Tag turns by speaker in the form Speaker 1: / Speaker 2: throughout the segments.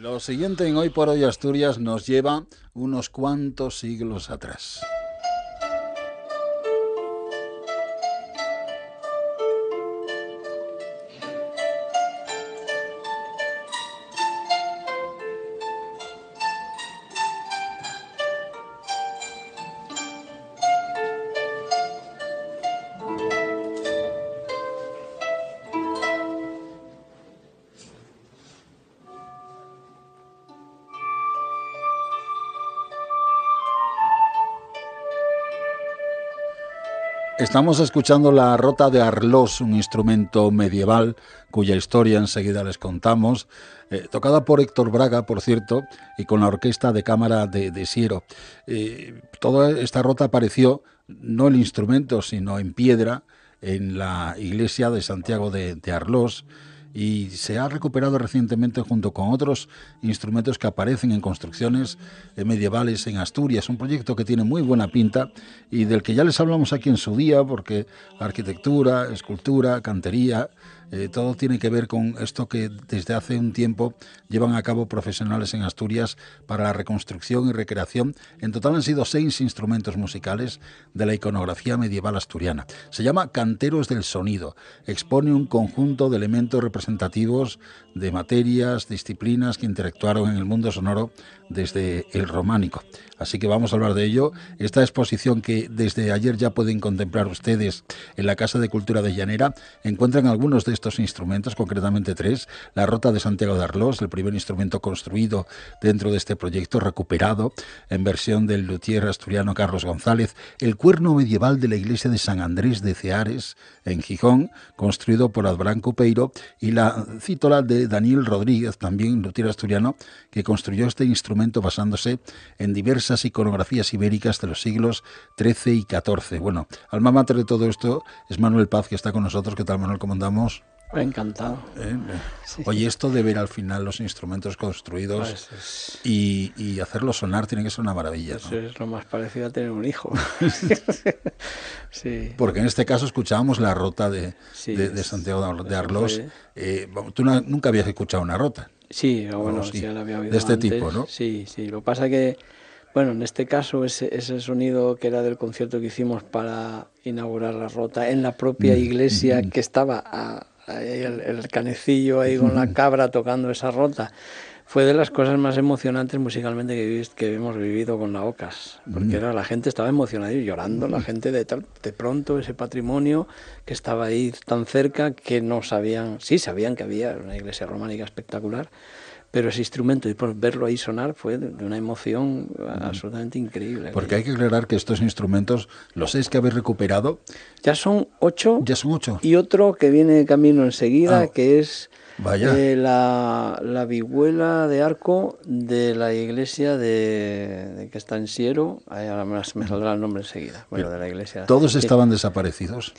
Speaker 1: Lo siguiente en Hoy por Hoy Asturias nos lleva unos cuantos siglos atrás. Estamos escuchando la Rota de Arlós, un instrumento medieval cuya historia enseguida les contamos, tocada por Héctor Braga, por cierto, y con la orquesta de cámara de Siero. Toda esta rota apareció, no el instrumento, sino en piedra, en la iglesia de Santiago de Arlós, y se ha recuperado recientemente junto con otros instrumentos que aparecen en construcciones medievales en Asturias. Un proyecto que tiene muy buena pinta y del que ya les hablamos aquí en su día, porque arquitectura, escultura, cantería, todo tiene que ver con esto que desde hace un tiempo llevan a cabo profesionales en Asturias para la reconstrucción y recreación. En total han sido 6 instrumentos musicales de la iconografía medieval asturiana. Se llama Canteros del Sonido. Expone un conjunto de elementos representativos de materias, disciplinas que interactuaron en el mundo sonoro desde el románico. Así que vamos a hablar de ello. Esta exposición que desde ayer ya pueden contemplar ustedes en la Casa de Cultura de Llanera, encuentran algunos de estos instrumentos, concretamente 3. La Rota de Santiago de Arlós, el primer instrumento construido dentro de este proyecto, recuperado en versión del luthier asturiano Carlos González. El cuerno medieval de la iglesia de San Andrés de Ceares, en Gijón, construido por Adbrán Cupeiro. Y la cítola de Daniel Rodríguez, también luthier asturiano, que construyó este instrumento basándose en diversas iconografías ibéricas de los siglos XIII y XIV. Bueno, alma mater de todo esto es Manuel Paz, que está con nosotros. ¿Qué tal, Manuel? ¿Cómo andamos?
Speaker 2: Encantado.
Speaker 1: Sí. Oye, esto de ver al final los instrumentos construidos y hacerlos sonar tiene que ser una maravilla, ¿no?
Speaker 2: Eso es lo más parecido a tener un hijo. Sí.
Speaker 1: Porque en este caso escuchábamos la Rota de Santiago de Arlós. Tú nunca habías escuchado una rota.
Speaker 2: Sí, bueno, sí, ya la había oído
Speaker 1: de este
Speaker 2: antes.
Speaker 1: Tipo, ¿no?
Speaker 2: Sí. Lo que pasa que, bueno, en este caso ese sonido que era del concierto que hicimos para inaugurar la Rota en la propia iglesia que estaba el canecillo ahí con la cabra tocando esa Rota, fue de las cosas más emocionantes musicalmente que hemos vivido con la Ocas, porque la gente estaba emocionada y llorando, la gente de pronto ese patrimonio que estaba ahí tan cerca, que no sabían, sí sabían que había una iglesia románica espectacular, pero ese instrumento y por verlo ahí sonar fue de una emoción absolutamente increíble.
Speaker 1: Porque hay que aclarar que estos instrumentos, los 6 que habéis recuperado,
Speaker 2: ya son 8.
Speaker 1: Ya son 8.
Speaker 2: Y otro que viene de camino enseguida, que es la vihuela de arco de la iglesia de que está en Siero. Ahora me saldrá el nombre enseguida. Bueno, de la iglesia.
Speaker 1: ¿Todos estaban desaparecidos?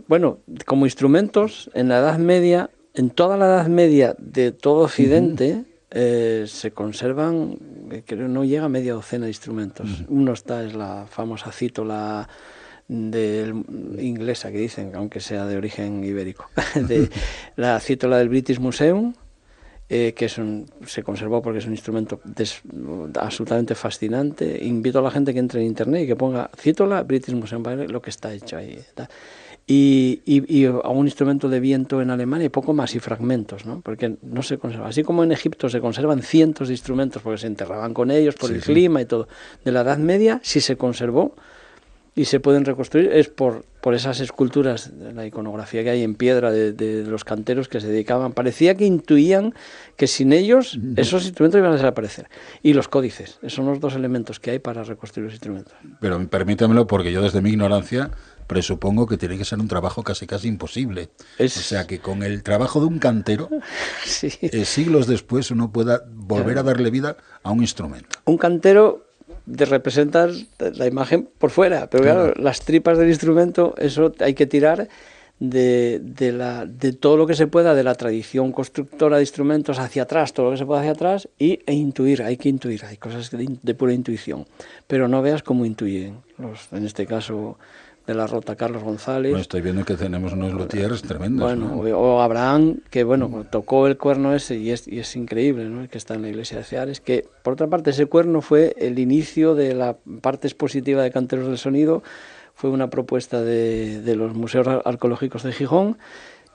Speaker 2: Bueno, como instrumentos, en la Edad Media, en toda la Edad Media de todo Occidente, se conservan, creo no llega a media docena de instrumentos. Uno es la famosa cítola inglesa, que dicen, aunque sea de origen ibérico, de la cítola del British Museum, que se conservó porque es un instrumento absolutamente fascinante. Invito a la gente que entre en internet y que ponga cítola British Museum, para ver lo que está hecho ahí. Y a un instrumento de viento en Alemania y poco más, y fragmentos, ¿no? Porque no se conserva. Así como en Egipto se conservan cientos de instrumentos porque se enterraban con ellos por el clima y todo. De la Edad Media sí se conservó y se pueden reconstruir, es por esas esculturas, la iconografía que hay en piedra de los canteros que se dedicaban. Parecía que intuían que sin ellos esos instrumentos iban a desaparecer. Y los códices, esos son los 2 elementos que hay para reconstruir los instrumentos.
Speaker 1: Pero permítamelo, porque yo desde mi ignorancia presupongo que tiene que ser un trabajo casi imposible. O sea, que con el trabajo de un cantero, siglos después uno pueda volver a darle vida a un instrumento.
Speaker 2: Un cantero de representar la imagen por fuera, pero claro, las tripas del instrumento, eso hay que tirar de todo lo que se pueda de la tradición constructora de instrumentos hacia atrás, todo lo que se pueda hacia atrás, e intuir, hay que intuir, hay cosas de pura intuición, pero no veas cómo intuyen en este caso de la Rota, Carlos González.
Speaker 1: Bueno, estoy viendo que tenemos unos luthiers tremendos.
Speaker 2: Bueno,
Speaker 1: ¿no?
Speaker 2: o Abraham, que bueno, tocó el cuerno ese y es increíble, ¿no? El que está en la iglesia de Ceares, que por otra parte ese cuerno fue el inicio de la parte expositiva de Canteros del Sonido, fue una propuesta de los museos arqueológicos de Gijón,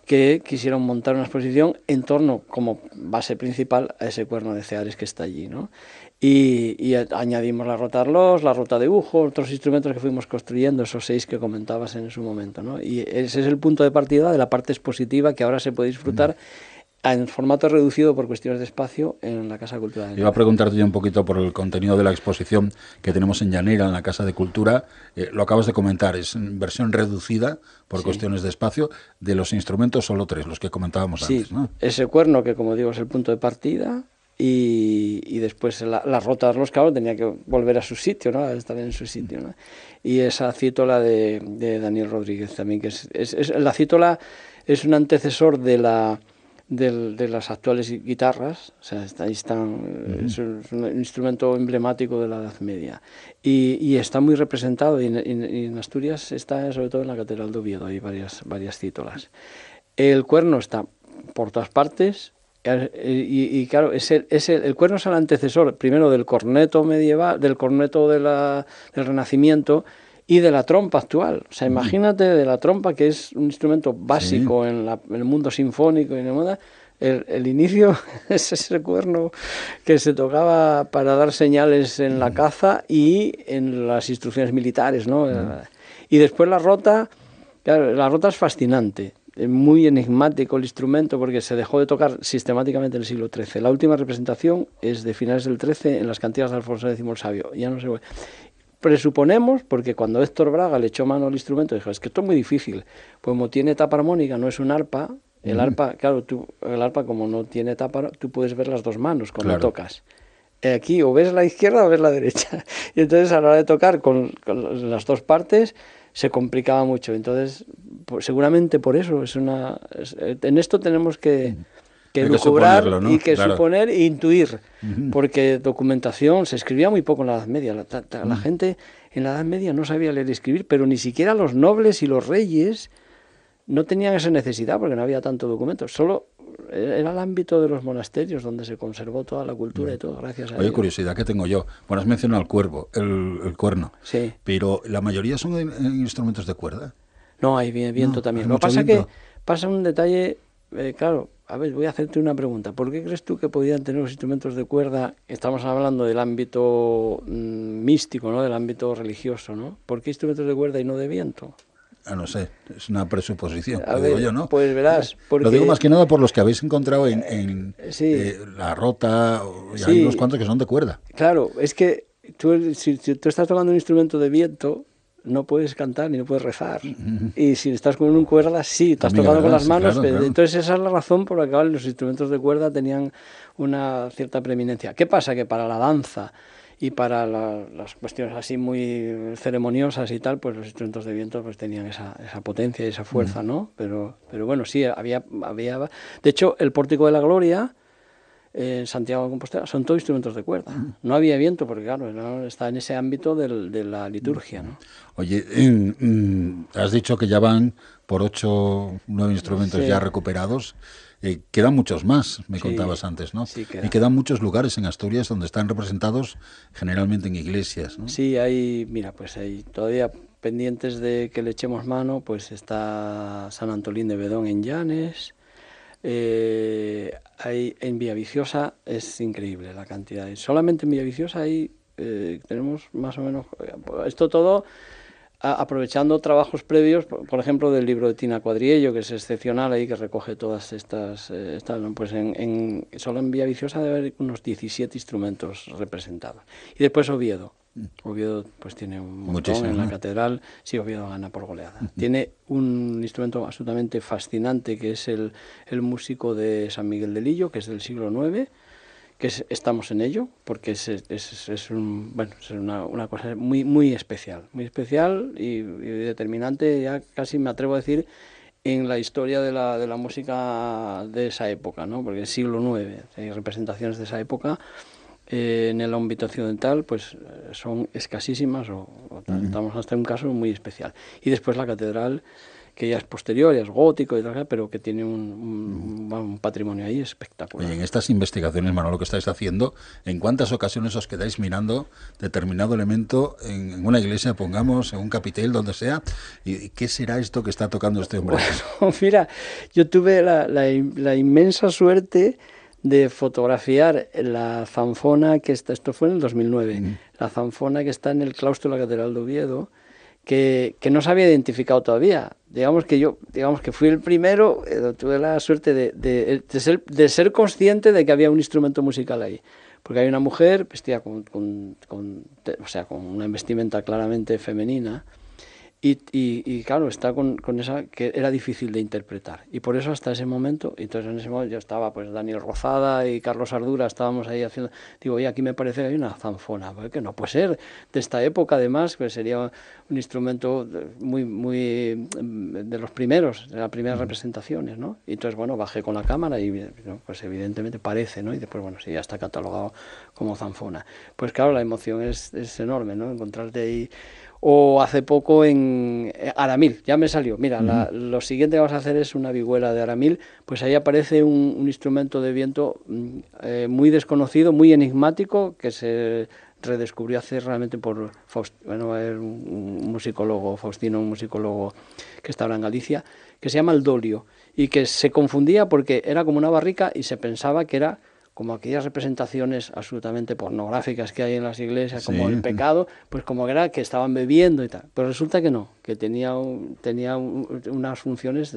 Speaker 2: que quisieron montar una exposición en torno, como base principal, a ese cuerno de Ceares que está allí, ¿no? Y añadimos la Rota Arlós, la Rota de Ujo, otros instrumentos que fuimos construyendo, esos 6 que comentabas en su momento, ¿no? Y ese es el punto de partida de la parte expositiva que ahora se puede disfrutar en formato reducido por cuestiones de espacio en la Casa Cultura de Linares.
Speaker 1: Iba a preguntarte yo un poquito por el contenido de la exposición que tenemos en Llanera, en la Casa de Cultura. Lo acabas de comentar, es en versión reducida por cuestiones de espacio. De los instrumentos solo 3, los que comentábamos antes, ¿no?
Speaker 2: Ese cuerno que, como digo, es el punto de partida, y después la Rota de los cabos tenía que volver a su sitio, ¿no? A estar en su sitio, ¿no? Y esa cítola de Daniel Rodríguez también, que la cítola es un antecesor de las actuales guitarras, o sea, es un instrumento emblemático de la Edad Media y está muy representado, y en Asturias está sobre todo en la Catedral de Oviedo, hay varias cítolas. El cuerno está por todas partes y claro, el cuerno es el antecesor primero del corneto medieval, del corneto del Renacimiento y de la trompa actual. O sea, imagínate de la trompa, que es un instrumento básico en el mundo sinfónico y en el mundo. El inicio es ese cuerno que se tocaba para dar señales en la caza y en las instrucciones militares, ¿no? Y después la Rota, claro, la Rota es fascinante. Es muy enigmático el instrumento porque se dejó de tocar sistemáticamente en el siglo XIII. La última representación es de finales del XIII en las cantigas de Alfonso X el Sabio. Ya no se ve. Presuponemos, porque cuando Héctor Braga le echó mano al instrumento, dijo, es que esto es muy difícil, pues como tiene tapa armónica, no es un arpa, el arpa, claro, el arpa como no tiene tapa, tú puedes ver las dos manos cuando tocas. Aquí o ves la izquierda o ves la derecha. Y entonces a la hora de tocar con las dos partes se complicaba mucho. Entonces, pues, seguramente por eso en esto tenemos que lucubrar, ¿no? Y que suponer e intuir, porque documentación se escribía muy poco en la Edad Media. La gente en la Edad Media no sabía leer y escribir, pero ni siquiera los nobles y los reyes no tenían esa necesidad porque no había tanto documento. Solo era el ámbito de los monasterios donde se conservó toda la cultura y todo, gracias a Dios.
Speaker 1: Oye, curiosidad que tengo yo. Bueno, has mencionado el cuerno,
Speaker 2: sí,
Speaker 1: pero la mayoría son instrumentos de cuerda.
Speaker 2: No, hay viento también. Lo que pasa es que pasa un detalle, claro. A ver, voy a hacerte una pregunta. ¿Por qué crees tú que podían tener los instrumentos de cuerda? Estamos hablando del ámbito místico, ¿no? Del ámbito religioso, ¿no? ¿Por qué instrumentos de cuerda y no de viento?
Speaker 1: No sé, es una presuposición,
Speaker 2: digo
Speaker 1: yo, ¿no?
Speaker 2: Pues verás. Porque...
Speaker 1: Lo digo más que nada por los que habéis encontrado en la Rota, y hay unos cuantos que son de cuerda.
Speaker 2: Claro, es que si tú estás tocando un instrumento de viento, no puedes cantar ni no puedes rezar. Y si estás con un cuerda, sí, estás tocando con las manos. Claro. Entonces esa es la razón por la que los instrumentos de cuerda tenían una cierta preeminencia. ¿Qué pasa? Que para la danza y para las cuestiones así muy ceremoniosas y tal, pues los instrumentos de viento pues tenían esa potencia y esa fuerza, ¿no? Pero bueno, sí, había... De hecho, el Pórtico de la Gloria en Santiago de Compostela son todos instrumentos de cuerda. No había viento porque, claro, no está en ese ámbito de la liturgia, ¿no?
Speaker 1: Oye, has dicho que ya van por 8 9 instrumentos ya recuperados. Quedan muchos más, me contabas antes, ¿no?
Speaker 2: Sí,
Speaker 1: y quedan muchos lugares en Asturias donde están representados generalmente en iglesias, ¿no?
Speaker 2: Sí, hay todavía pendientes de que le echemos mano, pues está San Antolín de Bedón en Llanes. Hay en Villaviciosa, es increíble la cantidad. Solamente en Villaviciosa tenemos más o menos esto todo aprovechando trabajos previos, por ejemplo del libro de Tina Cuadriello, que es excepcional ahí, que recoge todas estas pues solo en Villaviciosa debe haber unos 17 instrumentos representados. Y después Oviedo pues tiene un montón en la catedral. Sí, Oviedo gana por goleada. Tiene un instrumento absolutamente fascinante que es el músico de San Miguel de Lillo, que es del siglo IX, que estamos en ello, porque es una cosa muy, muy especial y determinante, ya casi me atrevo a decir, en la historia de la música de esa época, ¿no? Porque es siglo IX, hay representaciones de esa época en el ámbito occidental pues son escasísimas estamos hasta un caso muy especial. Y después la catedral, que ya es posterior, ya es gótico y tal, pero que tiene un patrimonio ahí espectacular.
Speaker 1: Y en estas investigaciones, Manolo, que estáis haciendo, ¿en cuántas ocasiones os quedáis mirando determinado elemento en una iglesia, pongamos, en un capitel, donde sea? ¿Y qué será esto que está tocando este hombre?
Speaker 2: Bueno, mira, yo tuve la inmensa suerte de fotografiar la zanfona que está, esto fue en el 2009, la zanfona que está en el claustro de la Catedral de Oviedo, que no se había identificado todavía. Digamos que fui el primero, tuve la suerte de ser consciente de que había un instrumento musical ahí. Porque hay una mujer vestida con una vestimenta claramente femenina, y claro, está con esa que era difícil de interpretar. Y por eso hasta ese momento, entonces en ese momento yo estaba, pues Daniel Rozada y Carlos Ardura, estábamos ahí haciendo, digo, oye, aquí me parece que hay una zanfona, que no puede ser de esta época, además, pues sería un instrumento muy de los primeros, de las primeras representaciones, ¿no? Y entonces, bueno, bajé con la cámara y, ¿no? Pues evidentemente parece, ¿no? Y después, bueno, sí, ya está catalogado como zanfona. Pues claro, la emoción es enorme, ¿no? Encontrarte ahí. O hace poco en Aramil, ya me salió. Mira, lo siguiente que vamos a hacer es una vihuela de Aramil, pues ahí aparece un instrumento de viento muy desconocido, muy enigmático, que se redescubrió hace realmente por un musicólogo, Faustino, un musicólogo que está ahora en Galicia, que se llama el dolio, y que se confundía porque era como una barrica y se pensaba que era como aquellas representaciones absolutamente pornográficas que hay en las iglesias, como el pecado, pues como era que estaban bebiendo y tal. Pero resulta que no, que tenía unas funciones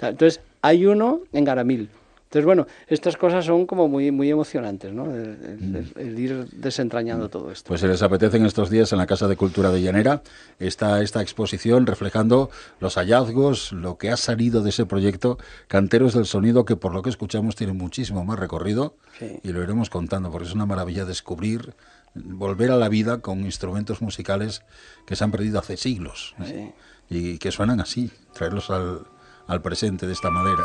Speaker 2: Entonces, hay uno en Garamil. Entonces, bueno, estas cosas son como muy emocionantes, ¿no? El ir desentrañando todo esto.
Speaker 1: Pues si les apetece, en estos días en la Casa de Cultura de Llanera está esta exposición reflejando los hallazgos, lo que ha salido de ese proyecto Canteros del Sonido, que por lo que escuchamos tiene muchísimo más recorrido, sí. Y lo iremos contando, porque es una maravilla descubrir, volver a la vida con instrumentos musicales que se han perdido hace siglos, ¿eh? Sí. Y que suenan así, traerlos al presente de esta manera.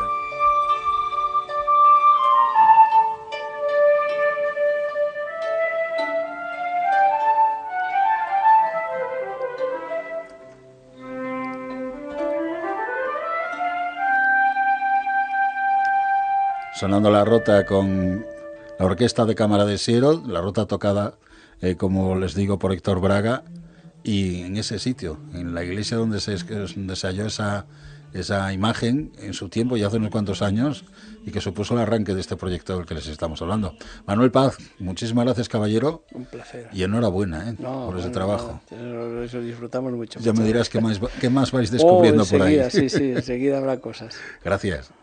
Speaker 1: Sonando la rota con la Orquesta de Cámara de Siero, la rota tocada, como les digo, por Héctor Braga, y en ese sitio, en la iglesia donde se halló esa imagen en su tiempo, ya hace unos cuantos años, y que supuso el arranque de este proyecto del que les estamos hablando. Manuel Paz, muchísimas gracias, caballero.
Speaker 2: Un placer.
Speaker 1: Y enhorabuena por ese trabajo.
Speaker 2: Eso disfrutamos mucho.
Speaker 1: Ya me dirás qué más vais descubriendo por ahí.
Speaker 2: Sí, enseguida habrá cosas.
Speaker 1: Gracias.